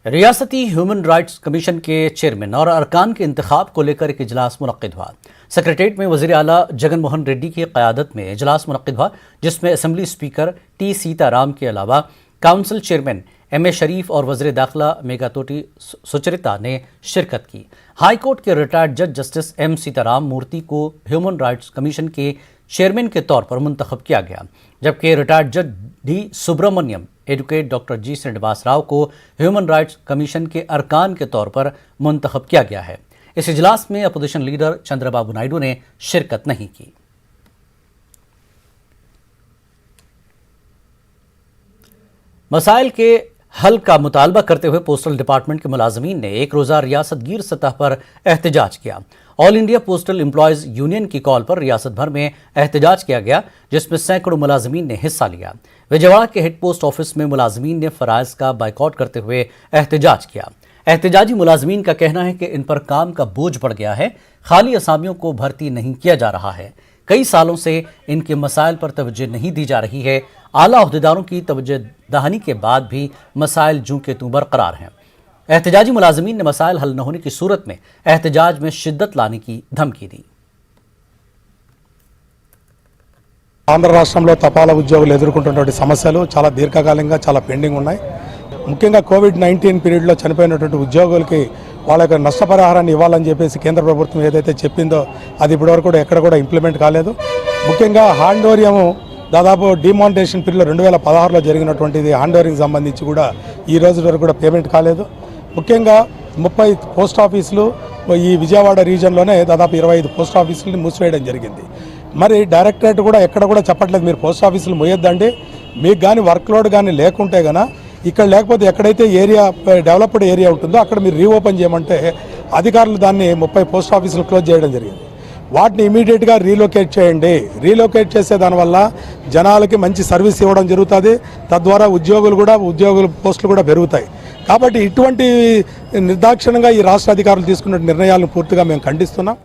रियासती human rights commission के chairman और अरकान के इंतखाब को लेकर एक इजलास मुनक्किद हुआ। सेक्रेटेरिएट में वज़ीर आला जगन मोहन रेड्डी की क़यादत में इजलास मुनक्किद हुआ, जिसमें असेंबली स्पीकर टी सीताराम के अलावा काउंसिल चेयरमैन एम.ए. शरीफ और वज़ीर दाखिला मेघातोटी सुचरिता ने शिरकत की। हाई कोर्ट के रिटायर्ड जज जस्टिस एम सीताराम मूर्ति को ह्यूमन राइट्स कमीशन के चेयरमैन के तौर पर मुंतखब किया गया, जबकि रिटायर्ड जज डी सुब्रमण्यम एडवोकेट डॉक्टर जी श्रीनिवास राव को ह्यूमन राइट्स कमीशन के अरकान के तौर पर मुंतखब किया गया है। इस इजलास में अपोजिशन लीडर चंद्रबाबू नायडू ने शिरकत नहीं की। मसाइल के हल का मुतालबा करते हुए पोस्टल डिपार्टमेंट के मुलाजमीन ने एक रोज़ा रियासत गिर सतह पर एहतजाज किया। All India postal employees union की कॉल पर रियासत भर में एहतजाज किया गया, जिसमें सैकड़ों मुलाजमीन ने हिस्सा लिया। विजयवाड़ा के हेड पोस्ट ऑफिस में मुलाजमीन ने फराइज का बाइकआउट करते हुए एहतजाज किया। एहतजाजी मुलाजमीन का कहना है कि इन पर काम का बोझ बढ़ गया है, खाली असामियों को भर्ती नहीं किया जा रहा है। कई सालों से इनके मसाइल पर तवज्जो नहीं दी जा रही है। आला अहदेदारों की तवज्जो दहानी के बाद भी मसाइल जूं के तूं बरकरार हैं। एहतजाजी मुलाजमीन ने मसाइल हल न होने की सूरत में एहतजाज में शिद्दत लाने की धमकी दी। ఆంధ్ర రాష్ట్రంలో తపాలా ఉద్యోగులు ఎదుర్కొంటున్నటువంటి సమస్యలు చాలా దీర్ఘకాలంగా చాలా పెండింగ్ ఉన్నాయి. ముఖ్యంగా కోవిడ్-19 పీరియడ్లో చనిపోయినటువంటి ఉద్యోగులకి వాళ్ళ యొక్క నష్టపరిహారాన్ని ఇవ్వాలని చెప్పేసి కేంద్ర ప్రభుత్వం ఏదైతే చెప్పిందో అది ఇప్పటివరకు కూడా ఎక్కడ కూడా ఇంప్లిమెంట్ కాలేదు. ముఖ్యంగా హాండోరియం దాదాపు డిమానిటేషన్ పీరియడ్లో 2016లో జరిగినటువంటిది హాండోరింగ్ సంబంధించి కూడా ఈ రోజు వరకు కూడా పేమెంట్ కాలేదు. ముఖ్యంగా 30 పోస్ట్ ఆఫీసులు ఈ విజయవాడ రీజన్లోనే దాదాపు 25 పోస్ట్ ఆఫీసులని మూసివేయడం జరిగింది. మరి డైరెక్టరేట్ కూడా ఎక్కడ కూడా చెప్పట్లేదు మీరు పోస్ట్ ఆఫీసులు మూయొద్దండి, మీకు కానీ వర్క్ లోడ్ కానీ లేకుంటే గన ఇక్కడ లేకపోతే ఎక్కడైతే ఏరియా డెవలప్డ్ ఏరియా ఉంటుందో అక్కడ మీరు రీఓపెన్ చేయమంటే అధికారులు దాన్ని 30 పోస్ట్ ఆఫీసులు క్లోజ్ చేయడం జరిగింది. వాటిని ఇమీడియట్గా రీలొకేట్ చేయండి. రీలొకేట్ చేసే దానివల్ల జనాలకి మంచి సర్వీస్ ఇవ్వడం జరుగుతుంది, తద్వారా ఉద్యోగుల పోస్టులు కూడా పెరుగుతాయి. కాబట్టి ఇటువంటి నిర్దాక్షిణంగా ఈ రాష్ట్ర అధికారులు తీసుకున్న నిర్ణయాలను పూర్తిగా మేము ఖండిస్తున్నాం.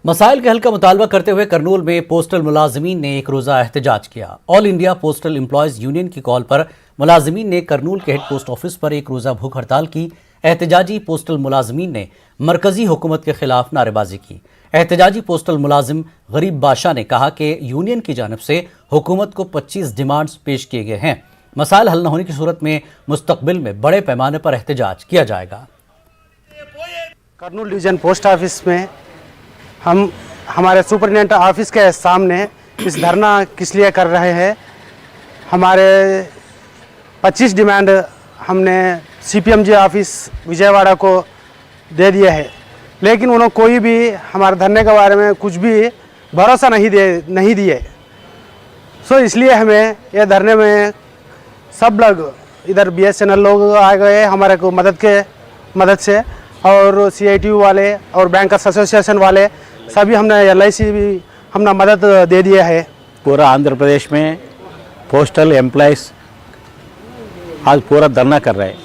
मसाइल के हल का मुतालबा करते हुए करनूल में पोस्टल मुलाजमीन ने एक रोज़ा एहतजाज किया। All India postal employees union की कॉल पर मुलाजमीन ने करनूल के हेड पोस्ट ऑफिस पर एक रोज़ा भूख हड़ताल की। एहतजाजी पोस्टल मुलाजमीन ने मरकजी हुकूमत के खिलाफ नारेबाजी की। एहतजाजी पोस्टल मुलाजिम गरीब बादशाह ने कहा कि यूनियन की जानिब से हुकूमत को 25 डिमांड्स पेश किए गए हैं। मसाइल हल न होने की सूरत में मुस्तकबिल में बड़े पैमाने पर एहतजाज किया जाएगा। करनूल डिवीजन पोस्ट ऑफिस में हम हमारे सुपरिटेंडेंट ऑफिस के सामने इस धरना किस लिए कर रहे हैं। हमारे 25 डिमांड हमने CPMG ऑफिस विजयवाड़ा को दे दिए है, लेकिन उन्होंने कोई भी हमारे धरने के बारे में कुछ भी भरोसा नहीं दिए। सो इसलिए हमें यह धरने में सब लोग इधर BSNL लोग आ गए हमारे को मदद से, और CITU वाले और बैंकर्स एसोसिएशन वाले सभी हमने LIC भी हमने मदद दे दिया है। पूरा आंध्र प्रदेश में पोस्टल एम्प्लॉयज़ आज पूरा धरना कर रहे हैं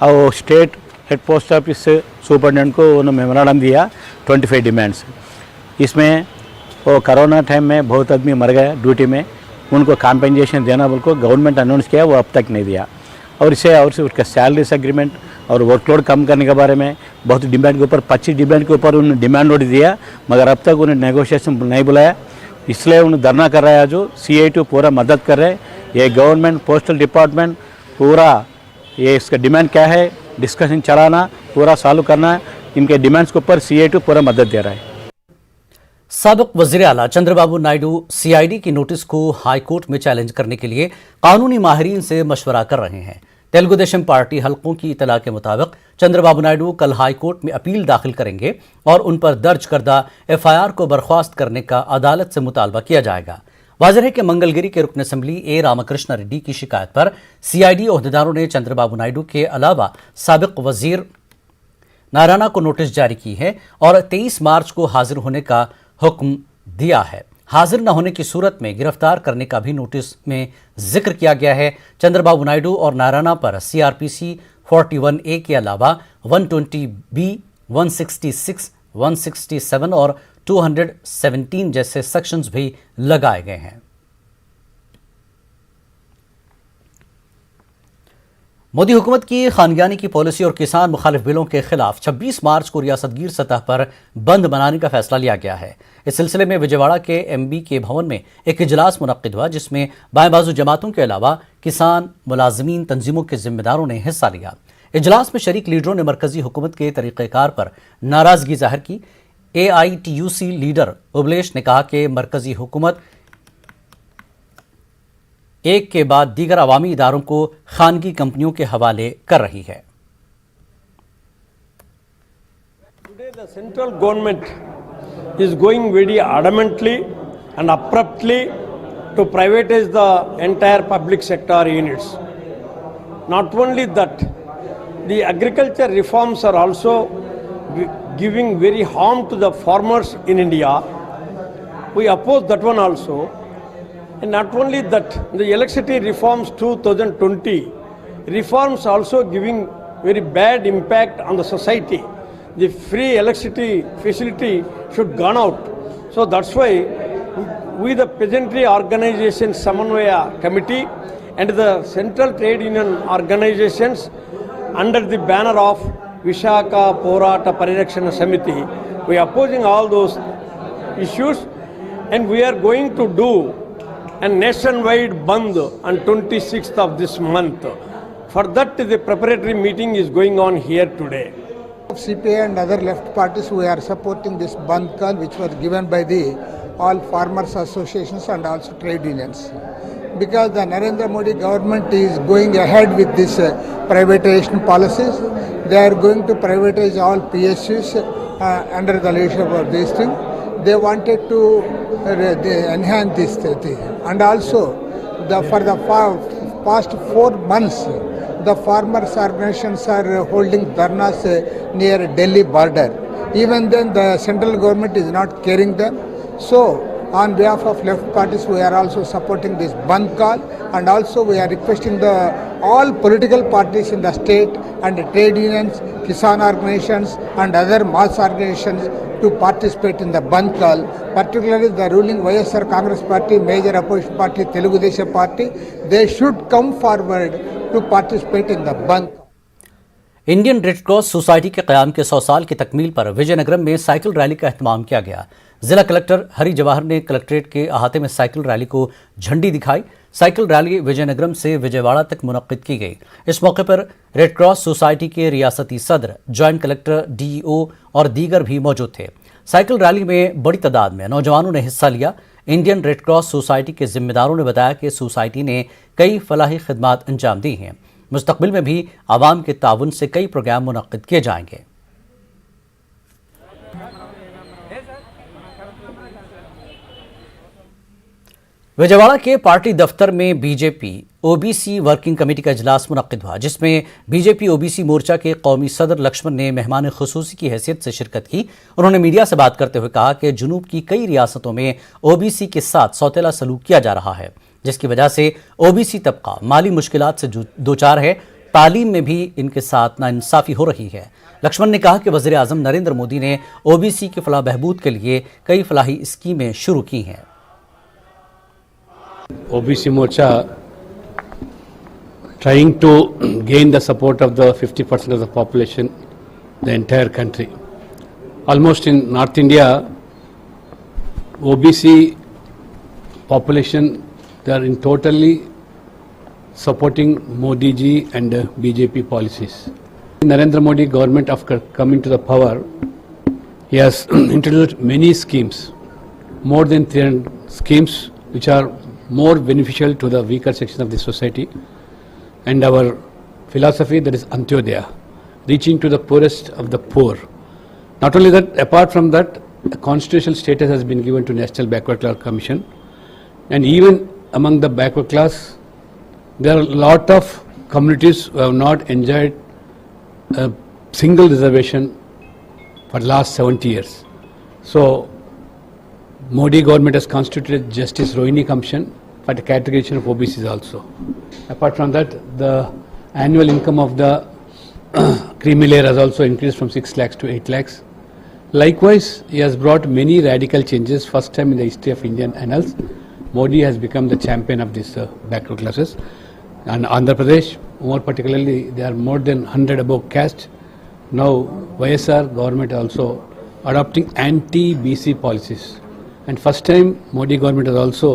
और state head post office superintendent को उन्होंने मेमोरेंडम दिया 25 डिमांड्स। इसमें वो कोरोना टाइम में बहुत आदमी मर गए ड्यूटी में, उनको कॉम्पेंसेशन देना बोल को गवर्नमेंट अनाउंस किया, वो अब तक नहीं दिया। और इससे उसका सैलरीज एग्रीमेंट और वर्कलोड कम करने के बारे में बहुत डिमांड के ऊपर 25 डिमांड के ऊपर उन्होंने डिमांड नोटिस दिया, मगर अब तक उन्हें नेगोशिएशन नहीं बुलाया, इसलिए उन्हें धरना कर रहा है। जो CITU पूरा मदद कर रहे हैं, ये गवर्नमेंट पोस्टल डिपार्टमेंट पूरा ये इसका डिमांड क्या है डिस्कशन चलाना, पूरा सॉल्व करना, इनके डिमांड्स के ऊपर CITU पूरा मदद दे रहा है। साबिक वज़ीर आला चंद्रबाबू नायडू CID की नोटिस को हाई कोर्ट में चैलेंज करने के लिए कानूनी माहिरीन से मशवरा कर रहे हैं। तेलुगु देशम पार्टी हलकों की इतला के मुताबिक चंद्रबाबू नायडू कल हाई कोर्ट में अपील दाखिल करेंगे और उन पर दर्ज करदा FIR को बर्खास्त करने का अदालत से मुतालबा किया जाएगा। वाज़ेह है कि मंगलगिरी के रुकन असम्बली A रामकृष्ण रेड्डी की शिकायत पर CID ओहदेदारों ने चंद्रबाबू नायडू के अलावा साबिक वजीर नारायणा को नोटिस जारी की है और 23 मार्च को हाजिर होने का हुक्म दिया है। हाजिर न होने की सूरत में गिरफ्तार करने का भी नोटिस में जिक्र किया गया है। चंद्रबाबू नायडू और नारायणा पर CRPC 41A के अलावा 120B, 166, 167 और 217 जैसे सेक्शंस भी लगाए गए हैं। मोदी हुकूमत की खानगियानी की पॉलिसी और किसान मुखालिफ बिलों के खिलाफ 26 मार्च को रियासतगीर सतह पर बंद बनाने का फैसला लिया गया है। इस सिलसिले में विजयवाड़ा के MB के भवन में एक इजलास मुनक्किद हुआ, जिसमें बाएं बाजू जमातों के अलावा किसान, मुलाजमीन, तंजीमों के जिम्मेदारों ने हिस्सा लिया। इजलास में शरीक लीडरों ने मरकजी हुकूमत के तरीक़ेकार पर नाराजगी जाहिर की। AITUC लीडर उबलेश ने कहा कि मरकजी हुकूमत एक के बाद दीगर अवामी इदारों को खानगी कंपनियों के हवाले कर रही है। Today the central government is going very adamantly and abruptly to privatize the entire public sector units. Not only that, the agriculture reforms are also giving very harm to the farmers in India. We oppose that one also. And not only that, the electricity reforms 2020 reforms also giving very bad impact on the society. The free electricity facility should gone out. So that's why we the peasantry organization Samanvaya Committee and the central trade union organizations under the banner of Vishaka Porata Parirakshana Samiti, we are opposing all those issues, and we are going to do a nationwide band on 26th of this month. For that, the preparatory meeting is going on here today. CPI and other left parties, we are supporting this band call which was given by the all farmers associations and also trade unions. Because the Narendra Modi government is going ahead with this privatization policies. They are going to privatize all PSUs under the leadership of this thing. They wanted to enhance this thing. And also, for the past 4 months, the farmers organizations are holding dharnas near Delhi border. Even then, the central government is not caring them. So, on behalf of left parties, we are also supporting this band call, and also we are requesting all political parties in the state and the trade unions, Kisan organizations and other mass organizations to participate in the band call, particularly the ruling YSR Congress party, major opposition party, Telugu Desam party. They should come forward to participate in the band. Indian red cross society के क़याम के 100 साल की तकमील पर विजयनगरम में cycle rally का एहतमाम किया गया। जिला कलेक्टर हरि जवाहर ने कलेक्ट्रेट के अहाते में साइकिल रैली को झंडी दिखाई। साइकिल रैली विजयनगरम से विजयवाड़ा तक मुनक्किद की गई। इस मौके पर रेड क्रॉस सोसाइटी के रियासती सदर, जॉइंट कलेक्टर, DEO और दीगर भी मौजूद थे। साइकिल रैली में बड़ी तादाद में नौजवानों ने हिस्सा लिया। इंडियन रेड क्रॉस सोसाइटी के जिम्मेदारों ने बताया कि सोसाइटी ने कई फलाही खिदमात अंजाम दी हैं। मुस्तकबिल में भी आवाम के ताउन से कई प्रोग्राम मुनक्किद किए जाएंगे। विजयवाड़ा के पार्टी दफ्तर में बीजेपी OBC वर्किंग कमेटी का इजलास मुनक्किद हुआ, जिसमें बीजेपी OBC मोर्चा के कौमी सदर लक्ष्मण ने मेहमान खुसूसी की हैसियत से शिरकत की। उन्होंने मीडिया से बात करते हुए कहा कि जुनूब की कई रियासतों में OBC के साथ सौतेला सलूक किया जा रहा है, जिसकी वजह से OBC तबका माली मुश्किलात से दोचार है। तालीम में भी इनके साथ नाइंसाफ़ी हो रही है। लक्ष्मण ने कहा कि वज़ीर आज़म नरेंद्र मोदी ने OBC के फलाह बहबूद के लिए कई फलाही स्कीमें शुरू की हैं। OBC Morcha trying to gain the support of the 50% of the population, the entire country. Almost in North India, OBC population, they are in totally supporting Modi ji and BJP policies. Narendra Modi government, after coming to the power, he has introduced many schemes, more than 300 schemes, which are more beneficial to the weaker section of the society. And our philosophy, that is Antyodaya, reaching to the poorest of the poor. Not only that, apart from that, a constitutional status has been given to National Backward Class Commission. And even among the backward class, there are a lot of communities who have not enjoyed a single reservation for the last 70 years. So, Modi government has constituted Justice Rohini Commission for the categorization of OBCs also. Apart from that, the annual income of the creamy layer has also increased from 6 lakhs to 8 lakhs. Likewise, he has brought many radical changes. First time in the history of Indian annals, Modi has become the champion of these backward classes. And Andhra Pradesh, more particularly they are more than 100 above caste. Now YSR government also adopting anti-BC policies, and first time Modi government has also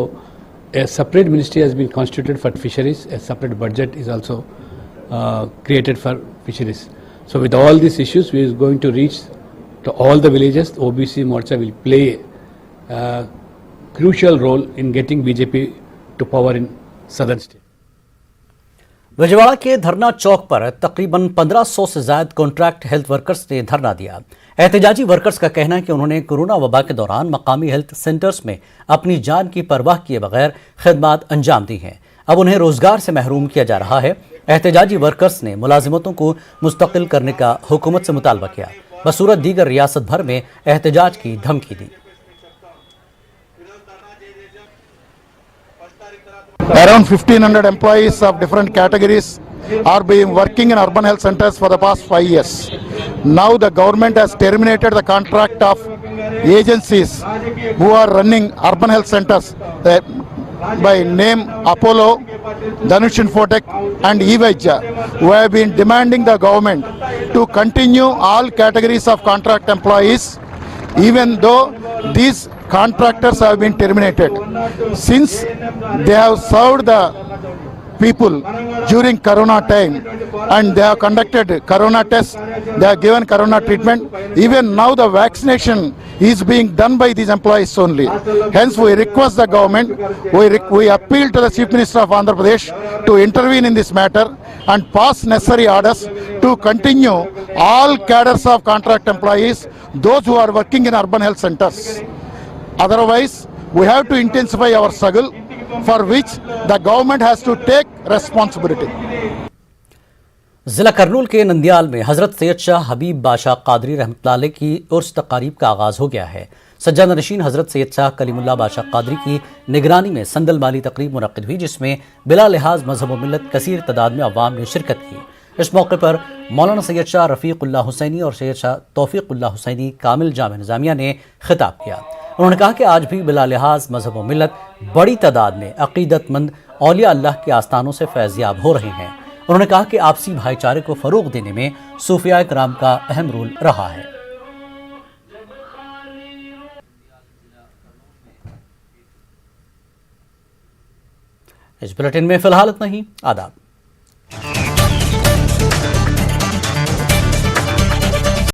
a separate ministry has been constituted for fisheries, a separate budget is also created for fisheries. So with all these issues, we are going to reach to all the villages. OBC Morcha will play a crucial role in getting BJP to power in southern state. Vijayawada के धरना चौक पर तकरीबन 1500 से ज्यादा contract health workers ने धरना दिया। एहतजाजी workers का कहना है कि उन्होंने कोरोना वबा के दौरान मकामी हेल्थ सेंटर्स में अपनी जान की परवाह किए बगैर खिदमत अंजाम दी हैं। अब उन्हें रोजगार से महरूम किया जा रहा है। एहतजाजी वर्कर्स ने मुलाजिमतों को मुस्तकिल करने का हुकूमत से मुतालबा किया। बसूरत दीगर रियासत भर में एहतजाज की धमकी दी। Around 1,500 employees of different categories are being working in urban health centers for the past 5 years. Now the government has terminated the contract of agencies who are running urban health centers by name Apollo, Dhanush Infotech and eVaidya, who have been demanding the government to continue all categories of contract employees, even though these contractors have been terminated. Since they have served the people during corona time and they have conducted corona tests, they have given corona treatment, even now the vaccination is being done by these employees only. Hence we request the government, we appeal to the Chief Minister of Andhra Pradesh to intervene in this matter and pass necessary orders to continue all cadres of contract employees, those who are working in urban health centers. Otherwise, we have to intensify our struggle, for which the government has to take responsibility. जिला करनूल के नंदियाल में हजरत सैयद शाह हबीब बादशाह कादरी रहमतुल्लाह अलैह की उर्स तकारीब का आगाज हो गया है। सज्जादा नशीन हजरत सैयद शाह कलीमुल्लाह बादशाह कादरी की निगरानी में संदल माली तकरीब मुनक्किद हुई, जिसमें बिला लिहाज मजहब व मिल्लत कसीर तादाद में अवाम ने शिरकत की। इस मौके पर मौलाना सैयद शाह रफ़ीकुल्लाह हुसैनी और सैयद शाह तौफीकुल्लाह हुसैनी कामिल जामे निज़ामिया ने खिताब किया। उन्होंने कहा कि आज भी बिला लिहाज मजहब व मिल्लत बड़ी तादाद में अकीदतमंद औलिया अल्लाह के आस्थानों से फैज़याब हो रहे हैं। उन्होंने कहा कि आपसी भाईचारे को फ़रोग़ देने में सूफिया किराम का अहम रोल रहा है। इस बुलेटिन में फिलहाल इतना ही। आदाब।